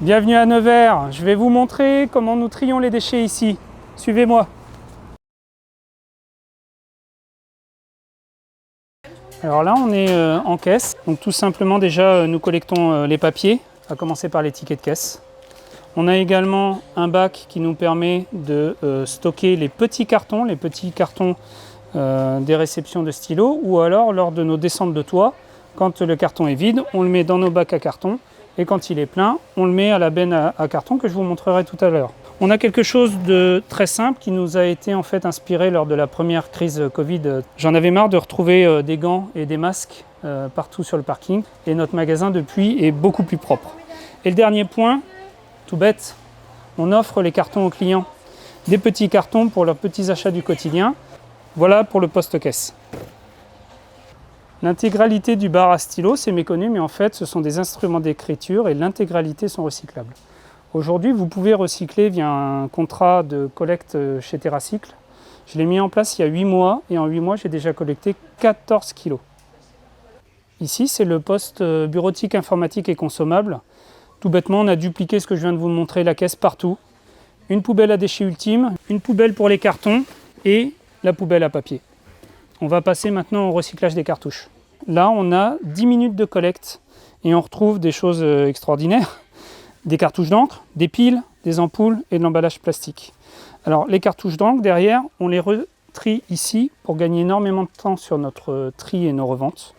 Bienvenue à Nevers, je vais vous montrer comment nous trions les déchets ici. Suivez-moi. Alors là on est en caisse, donc tout simplement déjà nous collectons les papiers, à commencer par les tickets de caisse. On a également un bac qui nous permet de stocker les petits cartons des réceptions de stylos, ou alors lors de nos descentes de toit, quand le carton est vide, on le met dans nos bacs à carton. Et quand il est plein, on le met à la benne à carton que je vous montrerai tout à l'heure. On a quelque chose de très simple qui nous a été en fait inspiré lors de la première crise Covid. J'en avais marre de retrouver des gants et des masques partout sur le parking. Et notre magasin depuis est beaucoup plus propre. Et le dernier point, tout bête, on offre les cartons aux clients. Des petits cartons pour leurs petits achats du quotidien. Voilà pour le poste-caisse. L'intégralité du bar à stylo, c'est méconnu, mais en fait, ce sont des instruments d'écriture et l'intégralité sont recyclables. Aujourd'hui, vous pouvez recycler via un contrat de collecte chez TerraCycle. Je l'ai mis en place il y a 8 mois et en 8 mois, j'ai déjà collecté 14 kilos. Ici, c'est le poste bureautique, informatique et consommable. Tout bêtement, on a dupliqué ce que je viens de vous montrer, la caisse partout. Une poubelle à déchets ultimes, une poubelle pour les cartons et la poubelle à papier. On va passer maintenant au recyclage des cartouches. Là, on a 10 minutes de collecte et on retrouve des choses extraordinaires. Des cartouches d'encre, des piles, des ampoules et de l'emballage plastique. Alors, les cartouches d'encre, derrière, on les retrie ici pour gagner énormément de temps sur notre tri et nos reventes.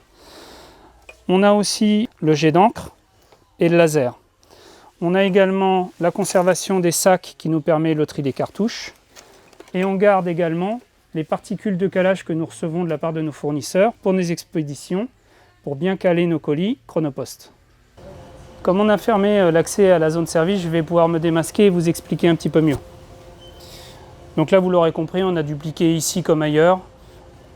On a aussi le jet d'encre et le laser. On a également la conservation des sacs qui nous permet le tri des cartouches. Et on garde également les particules de calage que nous recevons de la part de nos fournisseurs pour nos expéditions, pour bien caler nos colis Chronopost. Comme on a fermé l'accès à la zone service, je vais pouvoir me démasquer et vous expliquer un petit peu mieux. Donc là, vous l'aurez compris, on a dupliqué ici comme ailleurs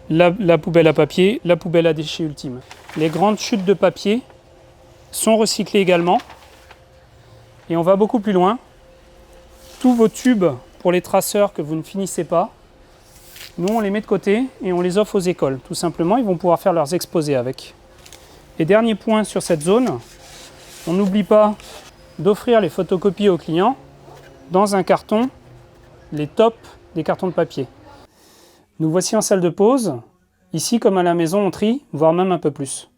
la poubelle à papier, la poubelle à déchets ultimes. Les grandes chutes de papier sont recyclées également. Et on va beaucoup plus loin. Tous vos tubes pour les traceurs que vous ne finissez pas, nous, on les met de côté et on les offre aux écoles. Tout simplement, ils vont pouvoir faire leurs exposés avec. Et dernier point sur cette zone, on n'oublie pas d'offrir les photocopies aux clients dans un carton, les tops des cartons de papier. Nous voici en salle de pause. Ici, comme à la maison, on trie, voire même un peu plus.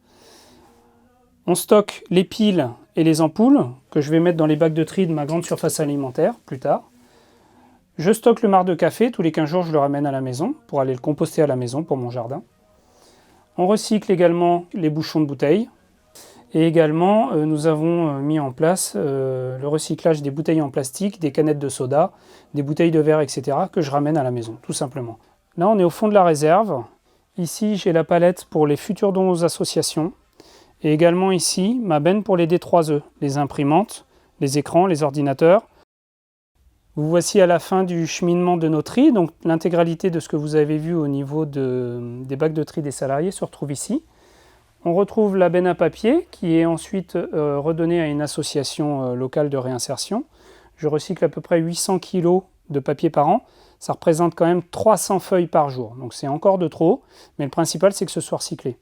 On stocke les piles et les ampoules que je vais mettre dans les bacs de tri de ma grande surface alimentaire plus tard. Je stocke le marc de café, tous les 15 jours je le ramène à la maison pour aller le composter à la maison pour mon jardin. On recycle également les bouchons de bouteilles. Et également, nous avons mis en place le recyclage des bouteilles en plastique, des canettes de soda, des bouteilles de verre, etc. que je ramène à la maison, tout simplement. Là, on est au fond de la réserve. Ici, j'ai la palette pour les futurs dons aux associations. Et également ici, ma benne pour les D3E, les imprimantes, les écrans, les ordinateurs. Vous voici à la fin du cheminement de nos tris, donc l'intégralité de ce que vous avez vu au niveau des bacs de tri des salariés se retrouve ici. On retrouve la benne à papier qui est ensuite redonnée à une association locale de réinsertion. Je recycle à peu près 800 kg de papier par an. Ça représente quand même 300 feuilles par jour, donc c'est encore de trop, mais le principal c'est que ce soit recyclé.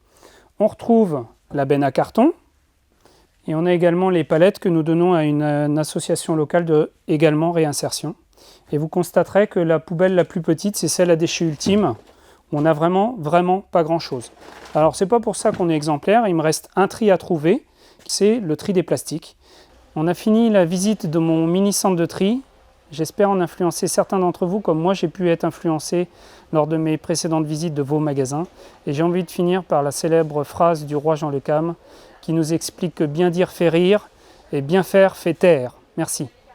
On retrouve la benne à carton. Et on a également les palettes que nous donnons à une association locale de également réinsertion. Et vous constaterez que la poubelle la plus petite, c'est celle à déchets ultimes, où on n'a vraiment pas grand-chose. Alors c'est pas pour ça qu'on est exemplaire, il me reste un tri à trouver, c'est le tri des plastiques. On a fini la visite de mon mini centre de tri. J'espère en influencer certains d'entre vous, comme moi j'ai pu être influencé lors de mes précédentes visites de vos magasins. Et j'ai envie de finir par la célèbre phrase du roi Jean Le Cam, qui nous explique que bien dire fait rire et bien faire fait taire. Merci.